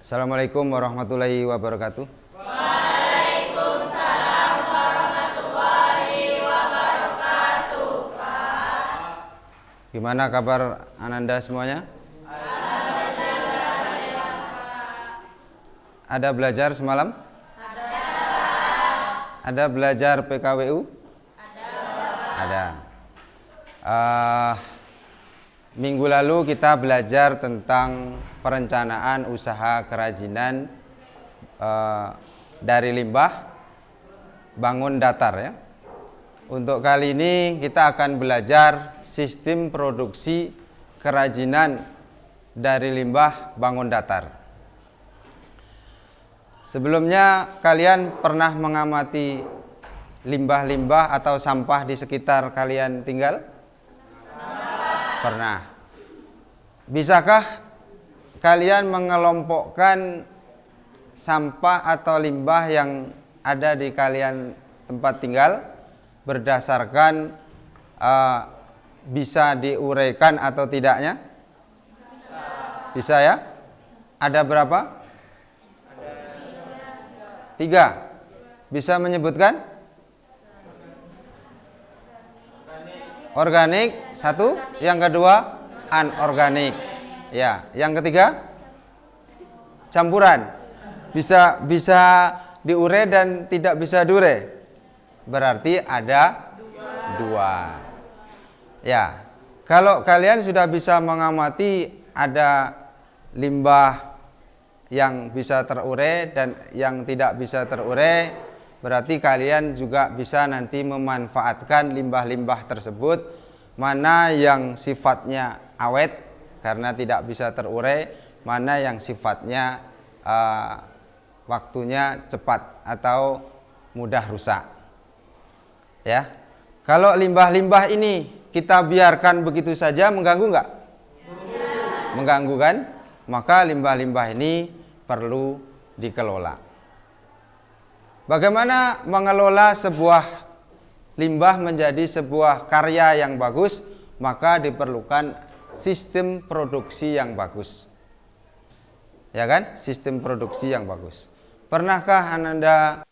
Assalamualaikum warahmatullahi wabarakatuh. Waalaikumsalam warahmatullahi wabarakatuh, Pak. Gimana kabar Ananda semuanya? Alhamdulillah sehat, Pak. Ada belajar semalam? Ada, Pak. Ada belajar PKWU? Ada, Pak. Ada. Minggu lalu kita belajar tentang perencanaan usaha kerajinan dari limbah bangun datar ya. Untuk kali ini kita akan belajar sistem produksi kerajinan dari limbah bangun datar. Sebelumnya kalian pernah mengamati limbah-limbah atau sampah di sekitar kalian tinggal? Pernah. Bisakah kalian mengelompokkan sampah atau limbah yang ada di kalian tempat tinggal berdasarkan bisa diuraikan atau tidaknya? Bisa ya? Ada berapa? 3. Bisa menyebutkan? Organik 1, yang kedua anorganik. Ya, yang ketiga campuran. Bisa diurai dan tidak bisa diurai. Berarti ada 2. Ya. Kalau kalian sudah bisa mengamati ada limbah yang bisa terurai dan yang tidak bisa terurai, berarti kalian juga bisa nanti memanfaatkan limbah-limbah tersebut, mana yang sifatnya awet karena tidak bisa terurai, mana yang sifatnya waktunya cepat atau mudah rusak. Ya, kalau limbah-limbah ini kita biarkan begitu saja mengganggu nggak? Mengganggu kan? Maka limbah-limbah ini perlu dikelola. Bagaimana mengelola sebuah limbah menjadi sebuah karya yang bagus? Maka diperlukan sistem produksi yang bagus. Ya kan? Sistem produksi yang bagus. Pernahkah Ananda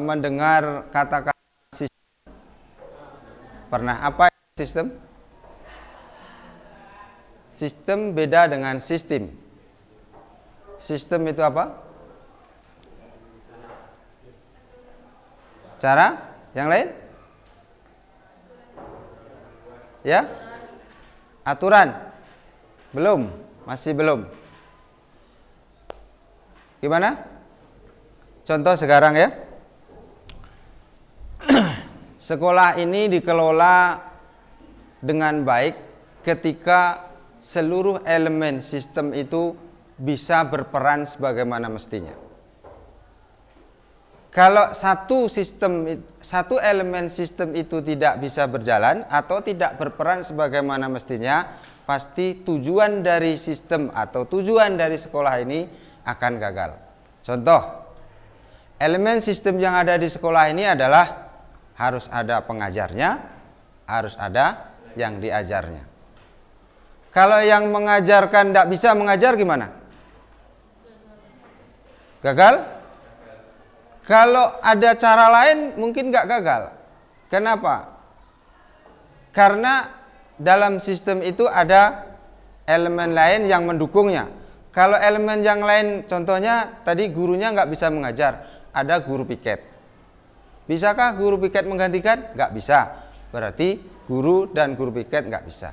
mendengar kata-kata sistem? Pernah. Apa sistem? Sistem beda dengan sistem. Sistem itu apa? Cara yang lain? Ya? Aturan? Belum, masih belum. Gimana? Contoh sekarang ya. Sekolah ini dikelola dengan baik ketika seluruh elemen sistem itu bisa berperan sebagaimana mestinya. Kalau satu elemen sistem itu tidak bisa berjalan atau tidak berperan sebagaimana mestinya, pasti tujuan dari sistem atau tujuan dari sekolah ini akan gagal. Contoh, elemen sistem yang ada di sekolah ini adalah harus ada pengajarnya, harus ada yang diajarnya. Kalau yang mengajarkan tidak bisa mengajar gimana? Gagal? Kalau ada cara lain mungkin nggak gagal. Kenapa? Karena dalam sistem itu ada elemen lain yang mendukungnya. Kalau elemen yang lain, contohnya tadi gurunya nggak bisa mengajar, ada guru piket. Bisakah guru piket menggantikan? Nggak bisa. Berarti guru dan guru piket nggak bisa.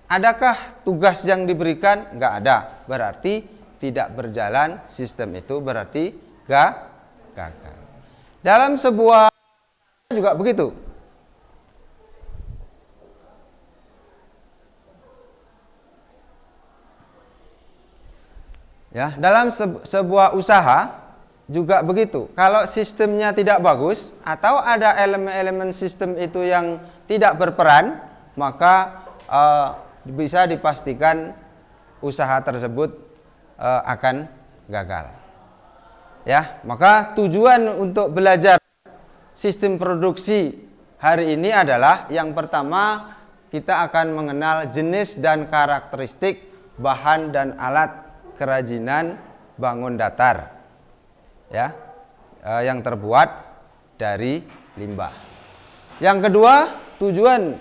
Adakah tugas yang diberikan? Nggak ada. Berarti tidak berjalan sistem itu, berarti gagal. Dalam sebuah juga begitu. Ya, dalam sebuah usaha juga begitu. Kalau sistemnya tidak bagus atau ada elemen-elemen sistem itu yang tidak berperan, maka bisa dipastikan usaha tersebut akan gagal. Ya, maka tujuan untuk belajar sistem produksi hari ini adalah yang pertama kita akan mengenal jenis dan karakteristik bahan dan alat kerajinan bangun datar, ya, yang terbuat dari limbah. Yang kedua, tujuan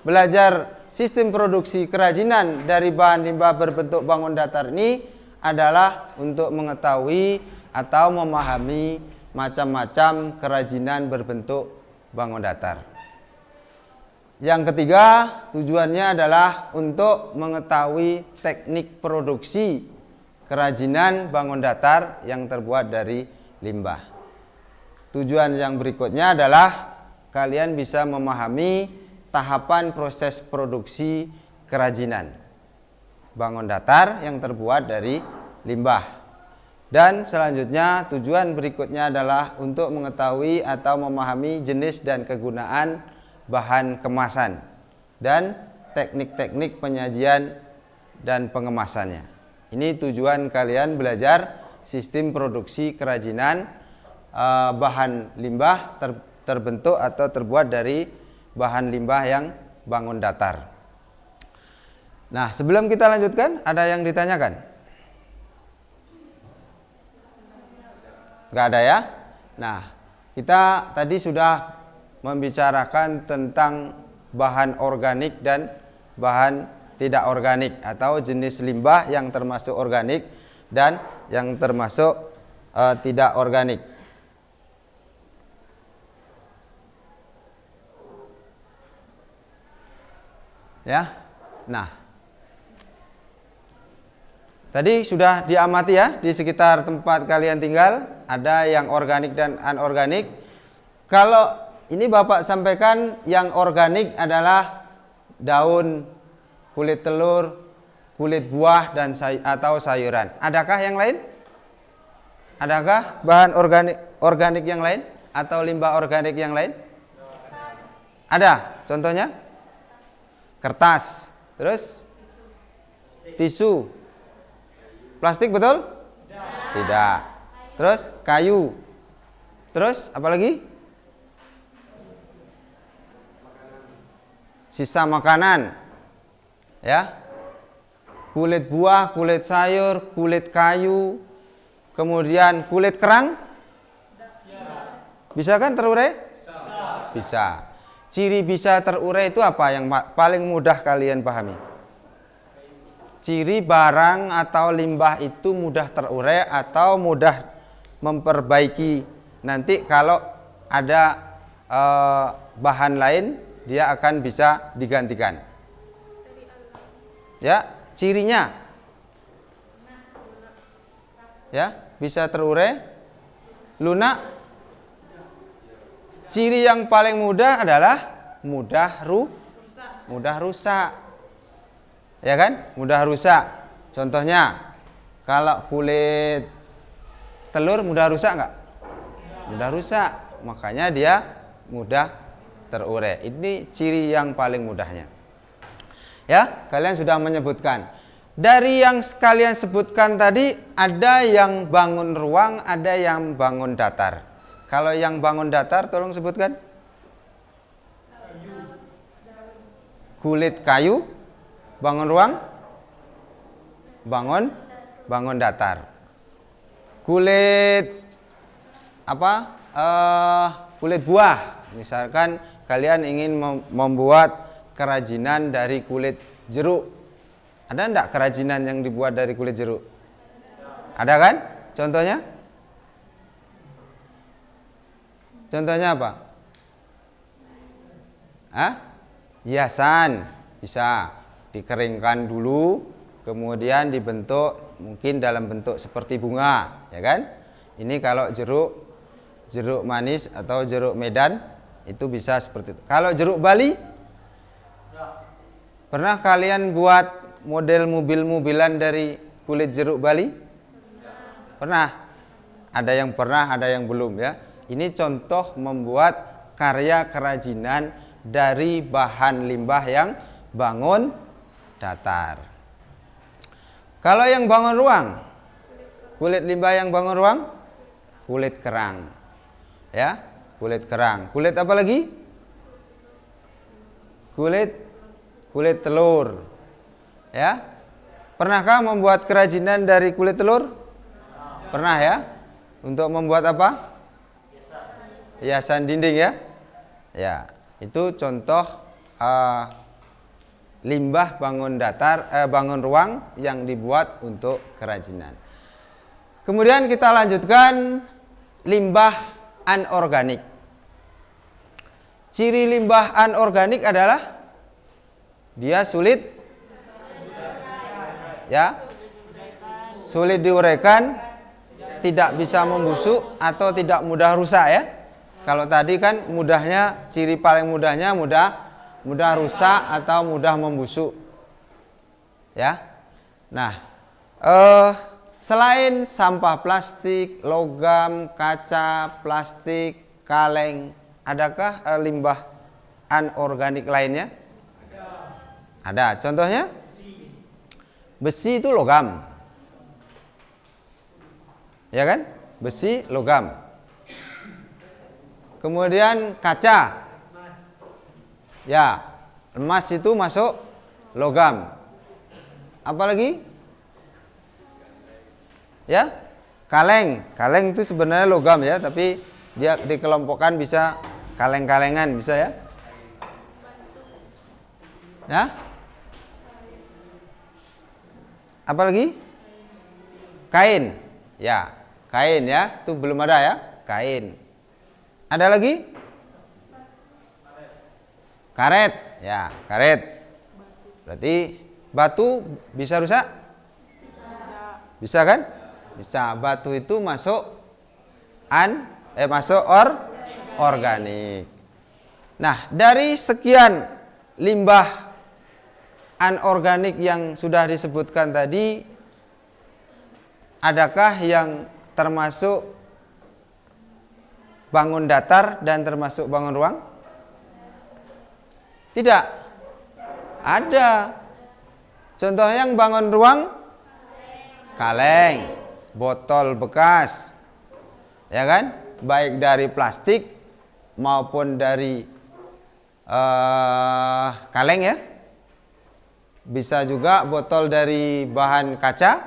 belajar sistem produksi kerajinan dari bahan limbah berbentuk bangun datar ini adalah untuk mengetahui atau memahami macam-macam kerajinan berbentuk bangun datar. Yang ketiga, tujuannya adalah untuk mengetahui teknik produksi kerajinan bangun datar yang terbuat dari limbah. Tujuan yang berikutnya adalah kalian bisa memahami tahapan proses produksi kerajinan bangun datar yang terbuat dari limbah. Dan selanjutnya tujuan berikutnya adalah untuk mengetahui atau memahami jenis dan kegunaan bahan kemasan dan teknik-teknik penyajian dan pengemasannya. Ini tujuan kalian belajar sistem produksi kerajinan bahan limbah terbentuk atau terbuat dari bahan limbah yang bangun datar. Nah, sebelum kita lanjutkan, ada yang ditanyakan? Nggak ada ya? Nah, kita tadi sudah membicarakan tentang bahan organik dan bahan tidak organik atau jenis limbah yang termasuk organik dan yang termasuk tidak organik. Ya. Nah, tadi sudah diamati ya, di sekitar tempat kalian tinggal ada yang organik dan anorganik. Kalau ini Bapak sampaikan yang organik adalah daun, kulit telur, kulit buah dan atau sayuran. Adakah yang lain? Adakah bahan organik yang lain atau limbah organik yang lain? Ada. Contohnya? Kertas. Terus? Tisu. Plastik betul? Tidak. Terus kayu. Terus apa lagi? Sisa makanan, ya, kulit buah, kulit sayur, kulit kayu, kemudian kulit kerang, bisa kan terurai? Bisa. Ciri bisa terurai itu apa yang paling mudah kalian pahami? Ciri barang atau limbah itu mudah terurai atau mudah memperbaiki. Nanti kalau ada bahan lain, dia akan bisa digantikan. Ya, cirinya. Ya, bisa terurai, lunak. Ciri yang paling mudah adalah mudah rusak. Ya kan? Mudah rusak. Contohnya, kalau kulit telur mudah rusak enggak? Mudah rusak. Makanya dia mudah terurai. Ini ciri yang paling mudahnya. Ya, kalian sudah menyebutkan. Dari yang kalian sebutkan tadi, ada yang bangun ruang, ada yang bangun datar. Kalau yang bangun datar, tolong sebutkan. Kulit kayu, bangun ruang, bangun datar. Kulit apa? Kulit buah, misalkan kalian ingin membuat kerajinan dari kulit jeruk. Ada enggak kerajinan yang dibuat dari kulit jeruk? Ada kan? Contohnya? Contohnya apa? Hiasan. Bisa dikeringkan dulu, kemudian dibentuk mungkin dalam bentuk seperti bunga, ya kan? Ini kalau jeruk manis atau jeruk Medan itu bisa seperti itu. Kalau jeruk Bali, pernah kalian buat model mobil-mobilan dari kulit jeruk Bali? Pernah? Ada yang pernah, ada yang belum ya. Ini contoh membuat karya kerajinan dari bahan limbah yang bangun datar. Kalau yang bangun ruang, kulit limbah yang bangun ruang, kulit kerang. Ya, kulit kerang. Kulit apa lagi? Kulit telur. Ya. Pernahkah membuat kerajinan dari kulit telur? Pernah ya? Untuk membuat apa? Hiasan dinding ya? Ya, itu contoh limbah bangun datar, bangun ruang yang dibuat untuk kerajinan. Kemudian kita lanjutkan limbah anorganik. Ciri limbah anorganik adalah dia sulit diuraikan, tidak bisa membusuk atau tidak mudah rusak ya. Kalau tadi kan mudahnya, ciri paling mudahnya mudah rusak atau mudah membusuk. Ya. Nah, selain sampah plastik, logam, kaca, plastik, kaleng, adakah limbah anorganik lainnya? Ada. Contohnya? Besi itu logam. Ya kan? Besi, logam. Kemudian kaca. Ya, emas itu masuk logam. Apalagi? Ya, kaleng. Kaleng itu sebenarnya logam ya, tapi dia dikelompokkan bisa kaleng-kalengan bisa ya. Ya? Apalagi? Kain. Ya, kain ya, itu belum ada ya, kain. Ada lagi? Karet. Ya, karet. Berarti batu bisa rusak? Bisa kan? Bisa. Batu itu masuk organik. Nah, dari sekian limbah anorganik yang sudah disebutkan tadi, adakah yang termasuk bangun datar dan termasuk bangun ruang? Tidak. Ada. Contoh yang bangun ruang, kaleng, botol bekas, ya kan? Baik dari plastik maupun dari kaleng ya. Bisa juga botol dari bahan kaca,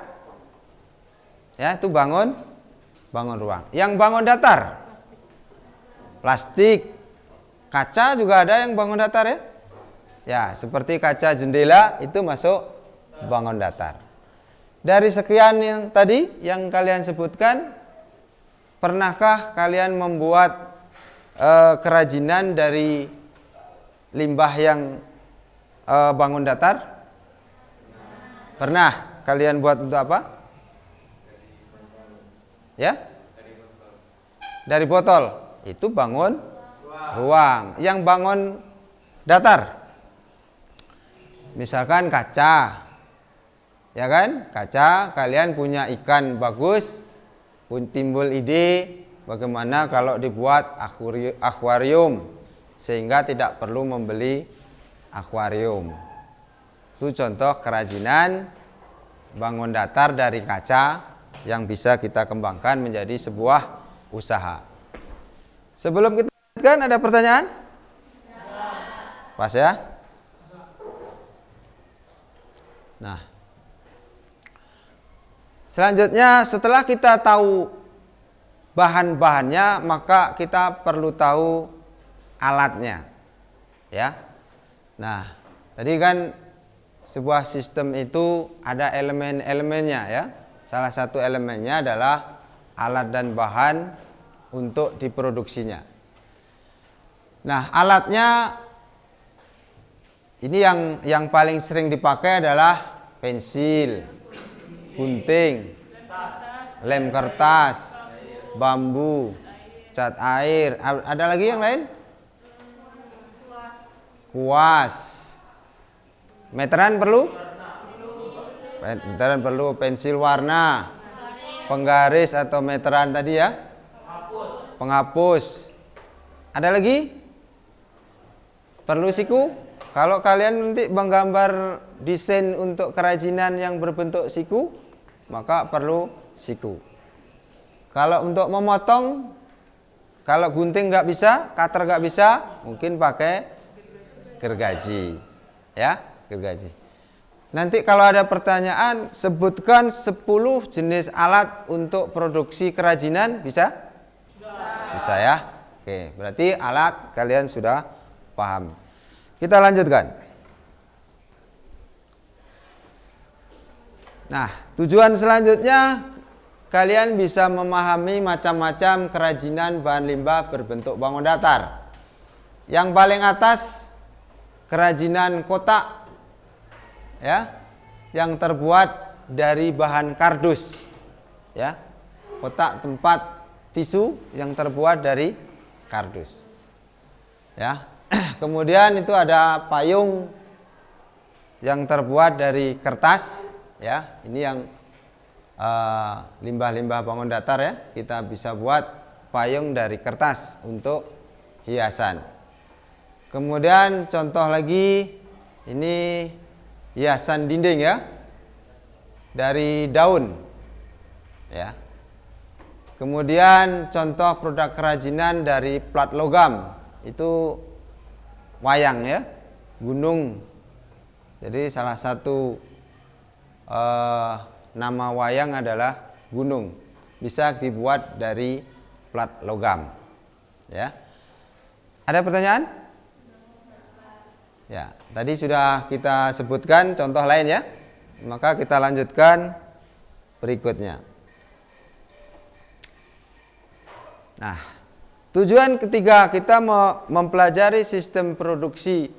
ya itu bangun ruang. Yang bangun datar, plastik, kaca juga ada yang bangun datar ya. Ya, seperti kaca jendela itu masuk bangun datar. Dari sekian yang tadi yang kalian sebutkan, pernahkah kalian membuat kerajinan dari limbah yang bangun datar? Pernah. Kalian buat untuk apa? Ya? Dari botol. Itu bangun ruang. Yang bangun datar, misalkan kaca. Ya kan? Kaca, kalian punya ikan bagus, pun timbul ide bagaimana kalau dibuat akuarium sehingga tidak perlu membeli akuarium. Itu contoh kerajinan bangun datar dari kaca yang bisa kita kembangkan menjadi sebuah usaha. Sebelum kita lanjutkan, ada pertanyaan? Pas ya? Nah, selanjutnya setelah kita tahu bahan-bahannya, maka kita perlu tahu alatnya. Ya. Nah, tadi kan sebuah sistem itu ada elemen-elemennya ya. Salah satu elemennya adalah alat dan bahan untuk diproduksinya. Nah, alatnya ini yang paling sering dipakai adalah pensil, gunting, lem kertas, bambu, cat air. Ada lagi yang lain? Kuas. Meteran perlu? Meteran perlu, pensil warna, penggaris atau meteran tadi ya? Penghapus. Ada lagi? Perlu siku? Kalau kalian nanti menggambar desain untuk kerajinan yang berbentuk siku, maka perlu siku. Kalau untuk memotong, kalau gunting nggak bisa, cutter nggak bisa, mungkin pakai gergaji, ya, gergaji. Nanti kalau ada pertanyaan, sebutkan 10 jenis alat untuk produksi kerajinan, bisa? Bisa ya. Oke, berarti alat kalian sudah paham. Kita lanjutkan. Nah, tujuan selanjutnya kalian bisa memahami macam-macam kerajinan bahan limbah berbentuk bangun datar. Yang paling atas kerajinan kotak, ya, yang terbuat dari bahan kardus, ya, kotak tempat tisu yang terbuat dari kardus, ya. Kemudian itu ada payung yang terbuat dari kertas, ya. Ini yang limbah-limbah bangun datar, ya. Kita bisa buat payung dari kertas untuk hiasan. Kemudian contoh lagi, ini hiasan dinding, ya, dari daun, ya. Kemudian contoh produk kerajinan dari plat logam, itu wayang, ya, gunung. Jadi salah satu nama wayang adalah gunung, bisa dibuat dari plat logam, ya. Ada pertanyaan? Ya, tadi sudah kita sebutkan contoh lain, ya. Maka kita lanjutkan berikutnya. Nah, tujuan ketiga kita mempelajari sistem produksi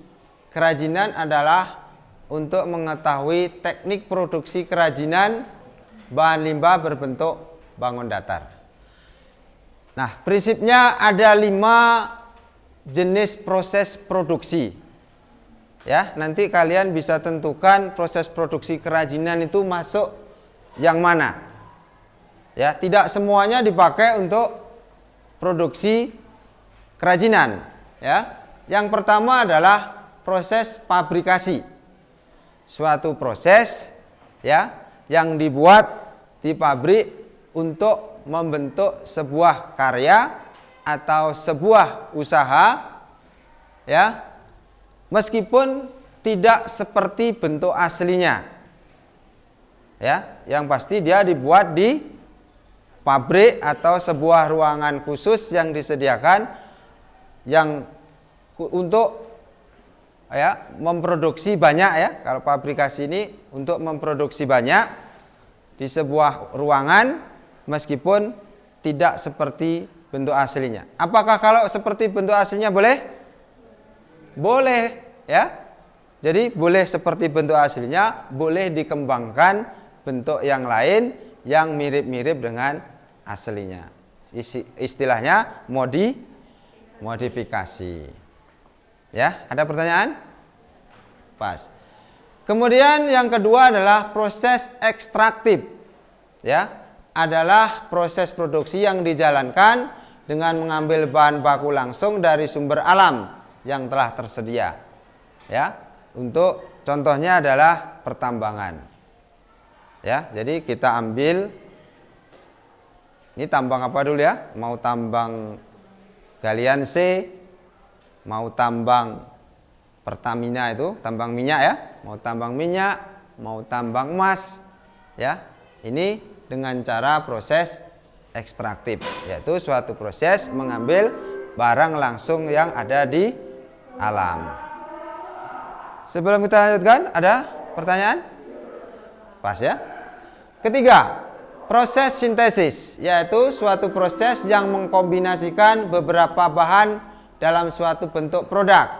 kerajinan adalah untuk mengetahui teknik produksi kerajinan bahan limbah berbentuk bangun datar. Nah, prinsipnya ada 5 jenis proses produksi. Ya, nanti kalian bisa tentukan proses produksi kerajinan itu masuk yang mana. Ya, tidak semuanya dipakai untuk produksi kerajinan, ya. Yang pertama adalah proses pabrikasi. Suatu proses, ya, yang dibuat di pabrik untuk membentuk sebuah karya atau sebuah usaha, ya, meskipun tidak seperti bentuk aslinya, ya, yang pasti dia dibuat di pabrik atau sebuah ruangan khusus yang disediakan yang untuk, ya, memproduksi banyak, ya. Kalau pabrikasi ini untuk memproduksi banyak di sebuah ruangan meskipun tidak seperti bentuk aslinya. Apakah kalau seperti bentuk aslinya boleh? Boleh, ya. Jadi boleh seperti bentuk aslinya, boleh dikembangkan bentuk yang lain yang mirip-mirip dengan aslinya. Istilahnya modifikasi. Ya, ada pertanyaan? Pas. Kemudian yang kedua adalah proses ekstraktif. Ya, adalah proses produksi yang dijalankan dengan mengambil bahan baku langsung dari sumber alam yang telah tersedia. Ya, untuk contohnya adalah pertambangan. Ya, jadi kita ambil, ini tambang apa dulu, ya? Mau tambang galian C, mau tambang Pertamina itu, tambang minyak, ya. Mau tambang minyak, mau tambang emas, ya. Ini dengan cara proses ekstraktif, yaitu suatu proses mengambil barang langsung yang ada di alam. Sebelum kita lanjutkan, ada pertanyaan? Pas, ya. Ketiga, proses sintesis, yaitu suatu proses yang mengkombinasikan beberapa bahan dalam suatu bentuk produk.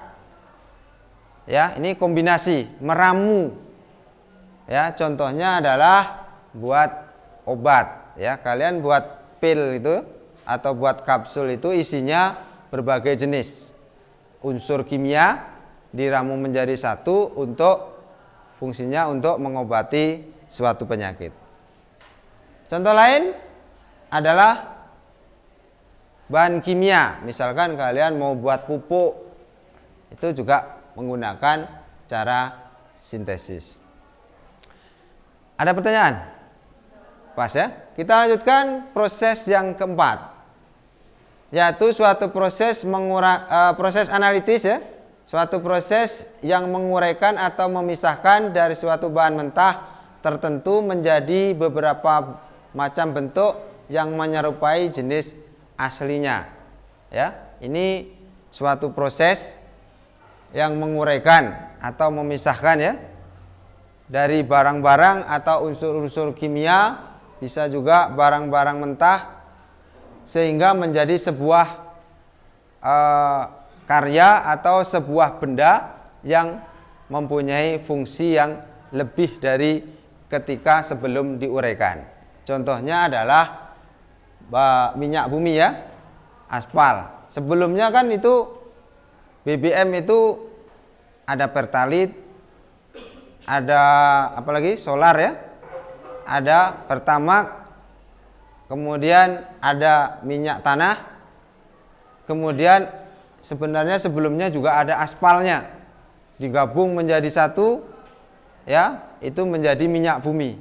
Ya, ini kombinasi, meramu. Ya, contohnya adalah buat obat, ya. Kalian buat pil itu atau buat kapsul itu isinya berbagai jenis unsur kimia diramu menjadi satu untuk fungsinya untuk mengobati suatu penyakit. Contoh lain adalah bahan kimia, misalkan kalian mau buat pupuk, itu juga menggunakan cara sintesis. Ada pertanyaan? Pas, ya. Kita lanjutkan proses yang keempat, yaitu suatu proses proses analitis, ya, Suatu proses yang menguraikan atau memisahkan dari suatu bahan mentah tertentu menjadi beberapa macam bentuk yang menyerupai jenis aslinya. Ya, ini suatu proses yang menguraikan atau memisahkan ya dari barang-barang atau unsur-unsur kimia, bisa juga barang-barang mentah, sehingga menjadi sebuah karya atau sebuah benda yang mempunyai fungsi yang lebih dari ketika sebelum diuraikan. Contohnya adalah minyak bumi ya, aspal. Sebelumnya kan itu BBM itu ada pertalit, ada apalagi solar ya, ada pertamax, kemudian ada minyak tanah, kemudian sebenarnya sebelumnya juga ada aspalnya, digabung menjadi satu ya, itu menjadi minyak bumi.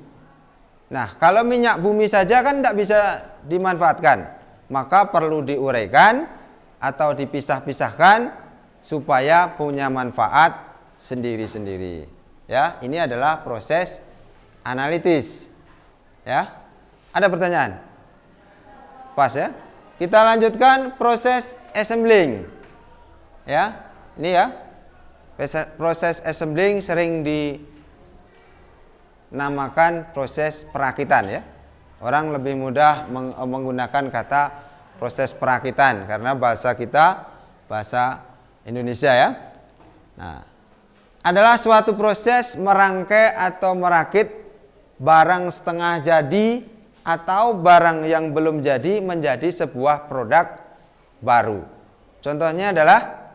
Nah, kalau minyak bumi saja kan tidak bisa dimanfaatkan, maka perlu diuraikan atau dipisah-pisahkan supaya punya manfaat sendiri-sendiri. Ya, ini adalah proses analitis. Ya, ada pertanyaan? Pas ya. Kita lanjutkan proses assembling. Ya, ini ya. Proses assembling sering dinamakan proses perakitan ya. Orang lebih mudah menggunakan kata proses perakitan karena bahasa kita bahasa Indonesia ya. Nah, adalah suatu proses merangkai atau merakit barang setengah jadi atau barang yang belum jadi menjadi sebuah produk baru. Contohnya adalah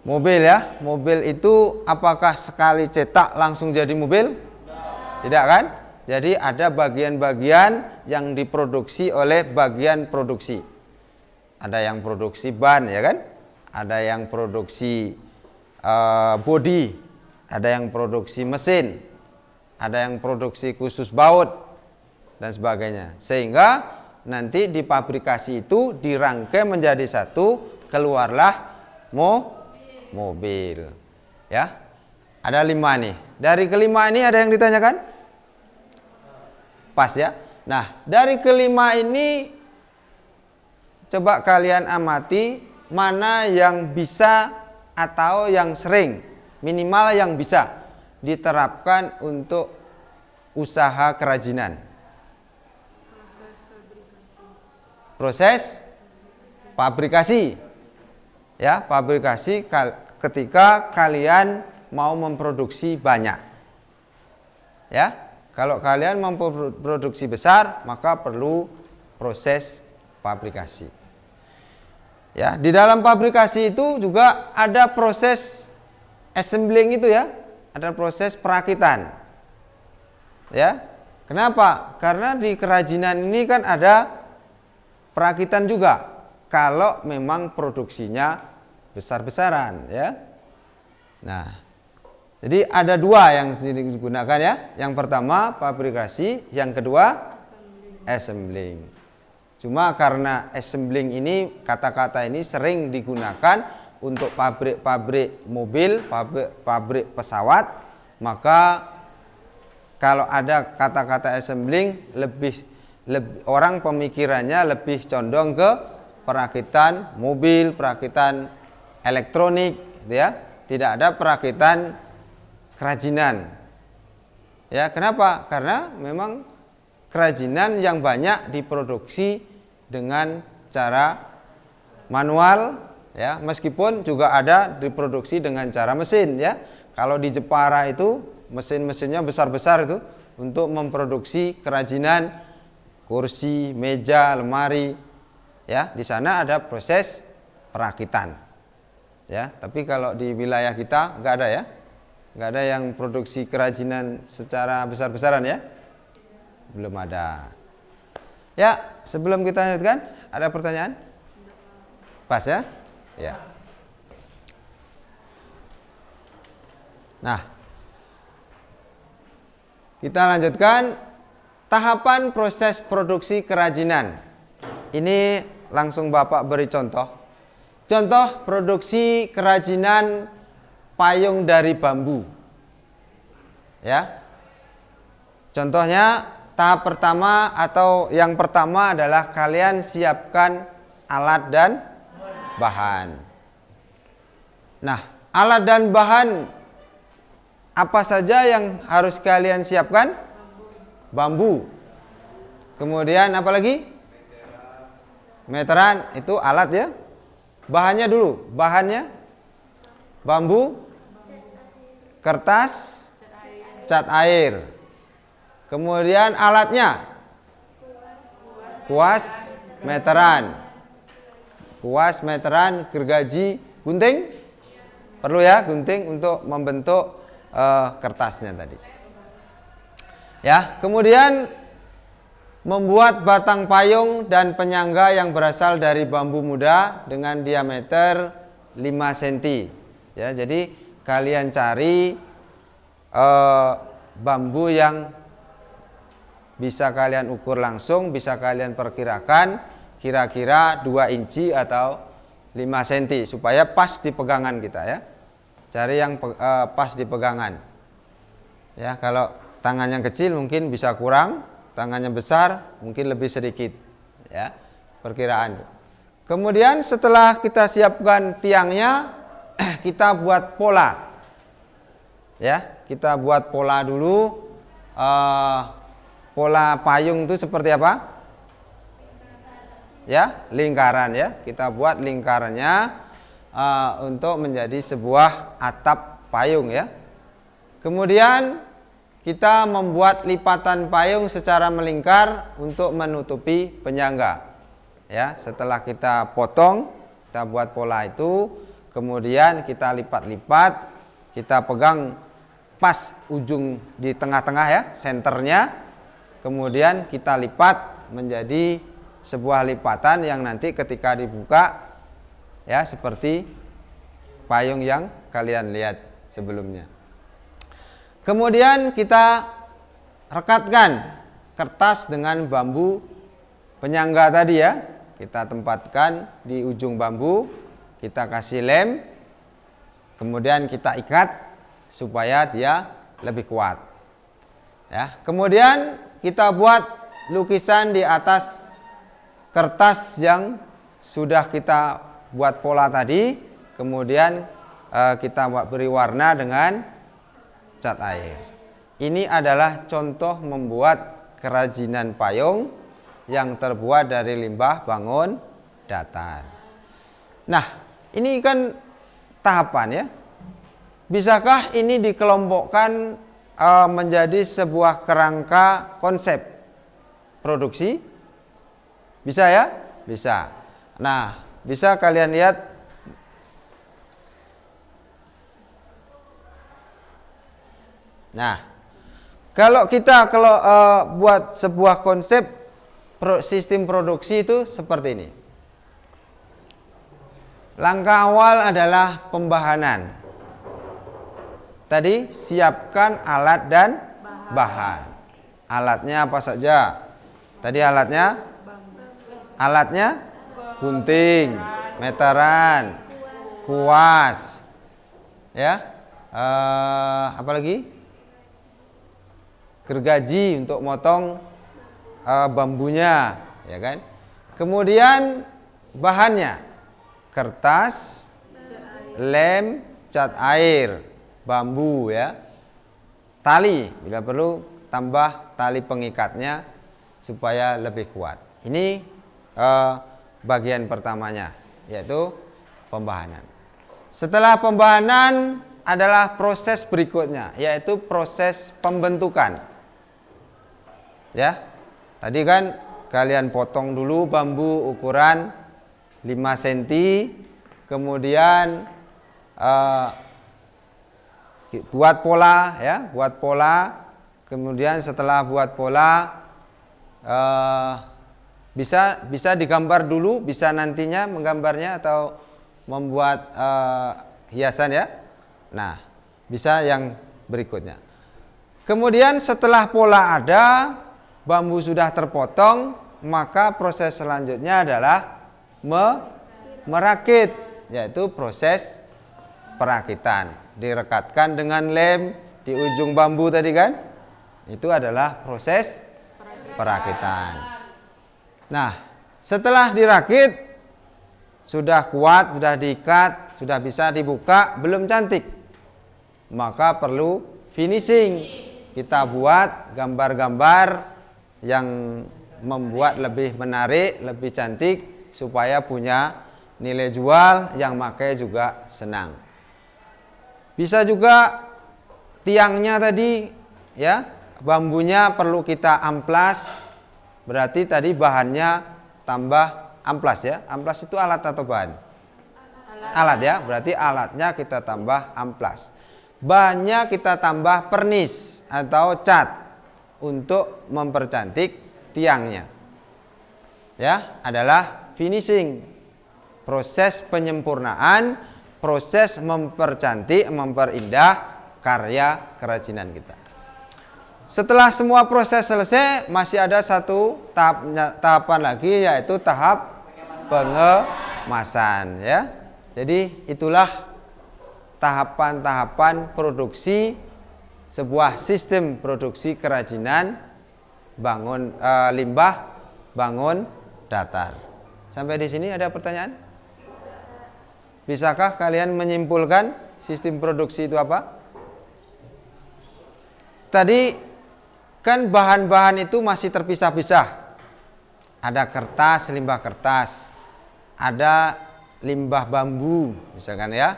mobil ya. Mobil itu apakah sekali cetak langsung jadi mobil? Tidak kan? Jadi ada bagian-bagian yang diproduksi oleh bagian produksi. Ada yang produksi ban ya kan? Ada yang produksi bodi, ada yang produksi mesin, ada yang produksi khusus baut dan sebagainya. Sehingga nanti di pabrikasi itu dirangkai menjadi satu, keluarlah mobil. Ya, ada 5 nih. Dari kelima ini ada yang ditanyakan? Pas ya. Nah, dari kelima ini coba kalian amati mana yang bisa atau yang sering, minimal yang bisa diterapkan untuk usaha kerajinan. Proses pabrikasi. Ya, pabrikasi ketika kalian mau memproduksi banyak. Ya, kalau kalian memproduksi besar, maka perlu proses pabrikasi. Ya, di dalam pabrikasi itu juga ada proses assembling itu ya, ada proses perakitan. Ya, kenapa? Karena di kerajinan ini kan ada perakitan juga. Kalau memang produksinya besar-besaran, ya. Nah, jadi ada 2 yang digunakan ya. Yang pertama pabrikasi, yang kedua assembling. Cuma karena assembling ini, kata-kata ini sering digunakan untuk pabrik-pabrik mobil, pabrik pesawat, maka kalau ada kata-kata assembling lebih orang pemikirannya lebih condong ke perakitan mobil, perakitan elektronik, ya. Tidak ada perakitan kerajinan. Ya, kenapa? Karena memang kerajinan yang banyak diproduksi dengan cara manual ya, meskipun juga ada diproduksi dengan cara mesin ya. Kalau di Jepara itu mesin-mesinnya besar-besar itu untuk memproduksi kerajinan kursi, meja, lemari ya. Di sana ada proses perakitan ya. Tapi kalau di wilayah kita nggak ada ya, nggak ada yang produksi kerajinan secara besar-besaran ya, belum ada. Ya, sebelum kita lanjutkan, ada pertanyaan? Pas ya? Ya. Nah, kita lanjutkan tahapan proses produksi kerajinan. Ini langsung Bapak beri contoh. contoh produksi kerajinan payung dari bambu. Ya. Contohnya tahap pertama atau yang pertama adalah kalian siapkan alat dan bahan. Nah, alat dan bahan apa saja yang harus kalian siapkan? Bambu. Kemudian apa lagi? Meteran, itu alat ya. Bahannya dulu, bahannya bambu, kertas, cat air. Kemudian alatnya kuas, meteran. Kuas, meteran, gergaji, gunting. Perlu ya gunting untuk membentuk kertasnya tadi. Ya, kemudian membuat batang payung dan penyangga yang berasal dari bambu muda dengan diameter 5 cm. Ya, jadi kalian cari bambu yang bisa kalian ukur langsung, bisa kalian perkirakan kira-kira 2 inci atau 5 cm supaya pas di pegangan kita ya. Cari yang pas di pegangan. Ya, kalau tangannya kecil mungkin bisa kurang, tangannya besar mungkin lebih sedikit ya perkiraan. Kemudian setelah kita siapkan tiangnya, kita buat pola. Ya, kita buat pola dulu. Pola payung itu seperti apa? Ya, lingkaran ya. Kita buat lingkarannya untuk menjadi sebuah atap payung ya. Kemudian kita membuat lipatan payung secara melingkar untuk menutupi penyangga. Ya, setelah kita potong, kita buat pola itu, kemudian kita lipat-lipat, kita pegang pas ujung di tengah-tengah ya, senternya. Kemudian kita lipat menjadi sebuah lipatan yang nanti ketika dibuka ya seperti payung yang kalian lihat sebelumnya. Kemudian kita rekatkan kertas dengan bambu penyangga tadi ya. Kita tempatkan di ujung bambu, kita kasih lem, kemudian kita ikat supaya dia lebih kuat. Ya, kemudian kita buat lukisan di atas kertas yang sudah kita buat pola tadi, kemudian kita beri warna dengan cat air. Ini adalah contoh membuat kerajinan payung yang terbuat dari limbah bangun datar. Nah, ini kan tahapan ya. Bisakah ini dikelompokkan menjadi sebuah kerangka konsep produksi? Bisa ya? Bisa. Nah, bisa kalian lihat. Nah, kalau buat sebuah konsep sistem produksi itu seperti ini. Langkah awal adalah pembahanan. Tadi siapkan alat dan bahan. Alatnya apa saja? Tadi alatnya gunting, meteran, kuas, ya, apa lagi? Gergaji untuk motong bambunya, ya kan? Kemudian bahannya kertas, lem, cat air, bambu ya, tali bila perlu tambah tali pengikatnya supaya lebih kuat. Ini bagian pertamanya yaitu pembahanan. Setelah pembahanan adalah proses berikutnya yaitu proses pembentukan. Ya, tadi kan kalian potong dulu bambu ukuran 5 cm, kemudian buat pola ya, buat pola. Kemudian setelah buat pola bisa digambar dulu, bisa nantinya menggambarnya atau membuat hiasan ya. Nah, bisa yang berikutnya. Kemudian setelah pola ada, bambu sudah terpotong, maka proses selanjutnya adalah merakit yaitu proses perakitan. Direkatkan dengan lem di ujung bambu tadi kan, itu adalah proses perakitan. Nah, setelah dirakit, sudah kuat, sudah diikat, sudah bisa dibuka, belum cantik, maka perlu finishing. Kita buat gambar-gambar yang membuat lebih menarik, lebih cantik, supaya punya nilai jual, yang pakai juga senang. Bisa juga tiangnya tadi, ya, bambunya perlu kita amplas. Berarti tadi bahannya tambah amplas ya. Amplas itu alat atau bahan? Alat ya. Berarti alatnya kita tambah amplas. Bahannya kita tambah pernis atau cat untuk mempercantik tiangnya. Ya, adalah finishing. Proses penyempurnaan, proses mempercantik, memperindah karya kerajinan kita. Setelah semua proses selesai, masih ada satu tahapan lagi, yaitu tahap pengemasan ya. Jadi itulah tahapan-tahapan produksi sebuah sistem produksi kerajinan limbah bangun datar. Sampai di sini ada pertanyaan? Bisakah kalian menyimpulkan sistem produksi itu apa? Tadi kan bahan-bahan itu masih terpisah-pisah. Ada kertas, limbah kertas, ada limbah bambu, misalkan ya.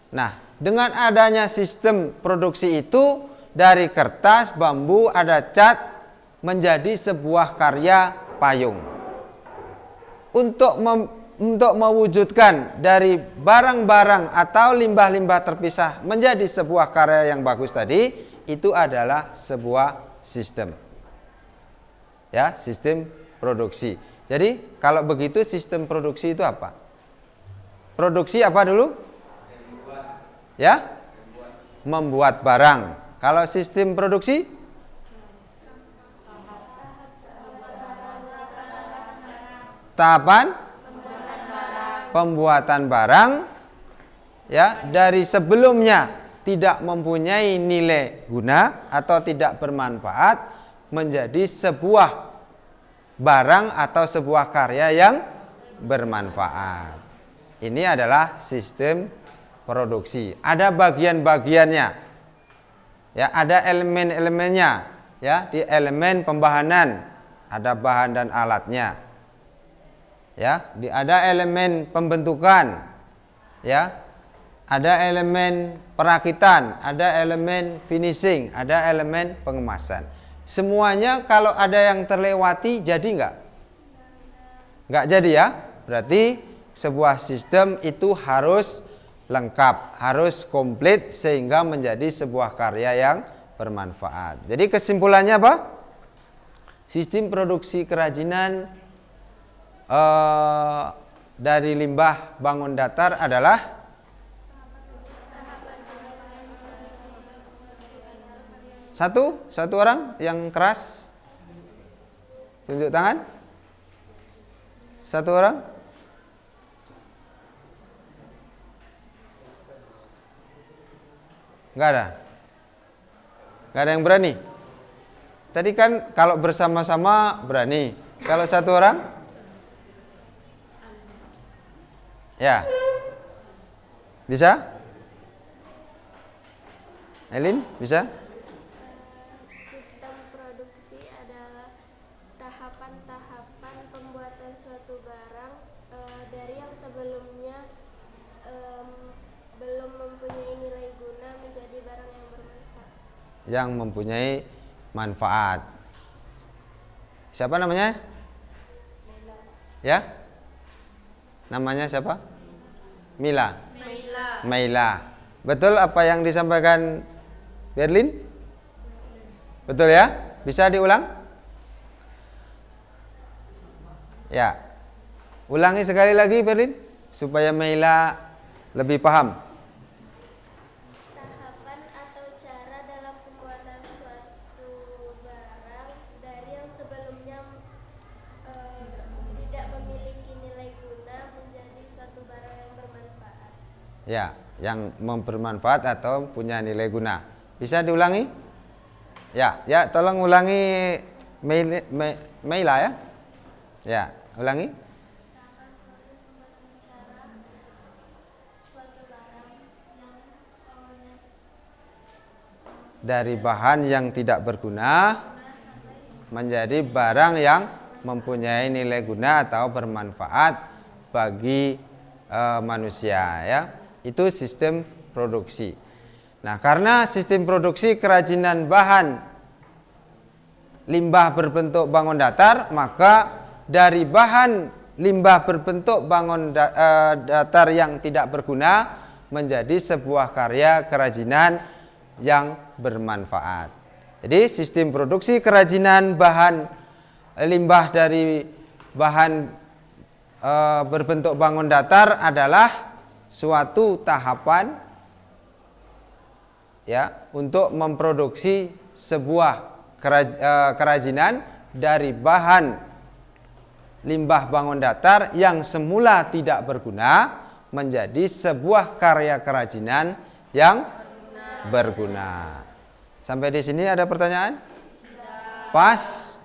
Nah, dengan adanya sistem produksi itu, dari kertas, bambu, ada cat, menjadi sebuah karya payung. Untuk mewujudkan dari barang-barang atau limbah-limbah terpisah menjadi sebuah karya yang bagus tadi, itu adalah sebuah sistem. Ya, sistem produksi. Jadi, kalau begitu sistem produksi itu apa? Produksi apa dulu? Ya? Membuat barang. Kalau sistem produksi? Tahapan pembuatan barang. Ya, dari sebelumnya tidak mempunyai nilai guna atau tidak bermanfaat menjadi sebuah barang atau sebuah karya yang bermanfaat. Ini adalah sistem produksi. Ada bagian-bagiannya. Ya, ada elemen-elemennya. Ya, di elemen pembahanan ada bahan dan alatnya. Ya, ada elemen pembentukan. Ya. Ada elemen perakitan, ada elemen finishing, ada elemen pengemasan. Semuanya kalau ada yang terlewati jadi enggak? Enggak jadi ya. Berarti sebuah sistem itu harus lengkap, harus komplit sehingga menjadi sebuah karya yang bermanfaat. Jadi kesimpulannya apa? Sistem produksi kerajinan dari limbah bangun datar adalah Satu orang yang keras, tunjuk tangan. Satu orang. Enggak ada. Enggak ada yang berani. Tadi kan kalau bersama-sama berani. Kalau satu orang? Ya. Bisa? Elin, bisa? Yang mempunyai manfaat. Siapa namanya? Ya? Namanya siapa? Mila. Maila. Betul apa yang disampaikan Berlin? Betul ya? Bisa diulang? Ya. Ulangi sekali lagi Berlin supaya Maila lebih paham. Ya, yang bermanfaat atau punya nilai guna. Bisa diulangi? Ya, tolong ulangi Meila ya. Ya, ulangi. Dari bahan yang tidak berguna menjadi barang yang mempunyai nilai guna atau bermanfaat bagi manusia ya. Itu sistem produksi. Nah, karena sistem produksi kerajinan bahan limbah berbentuk bangun datar, maka dari bahan limbah berbentuk bangun datar yang tidak berguna menjadi sebuah karya kerajinan yang bermanfaat. Jadi sistem produksi kerajinan bahan limbah dari bahan berbentuk bangun datar adalah suatu tahapan ya untuk memproduksi sebuah kerajinan dari bahan limbah bangun datar yang semula tidak berguna menjadi sebuah karya kerajinan yang berguna. Sampai di sini ada pertanyaan? Pas?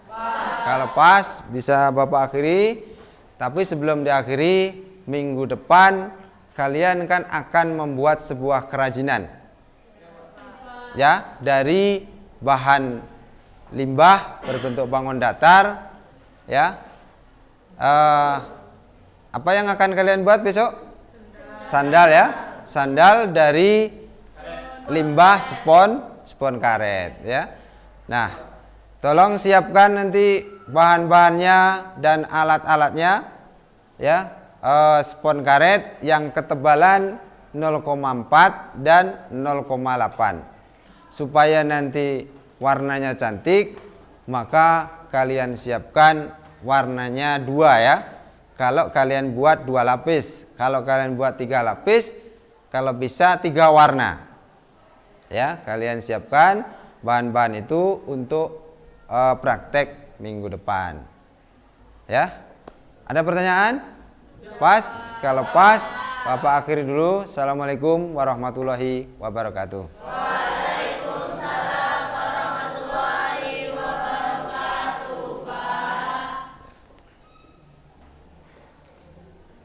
Kalau pas bisa Bapak akhiri. Tapi sebelum diakhiri, minggu depan kalian kan akan membuat sebuah kerajinan. Ya, dari bahan limbah berbentuk bangun datar. Ya. Apa yang akan kalian buat besok? Sandal ya. Sandal dari limbah spon karet ya. Nah, tolong siapkan nanti bahan-bahannya dan alat-alatnya ya. Spon karet yang ketebalan 0,4 dan 0,8 supaya nanti warnanya cantik, maka kalian siapkan warnanya 2 ya. Kalau kalian buat 2 lapis, kalau kalian buat 3 lapis, kalau bisa 3 warna. Ya, kalian siapkan bahan-bahan itu untuk praktek minggu depan. Ya. Ada pertanyaan? Pas? Kalau pas, Bapak akhiri dulu. Assalamualaikum warahmatullahi wabarakatuh.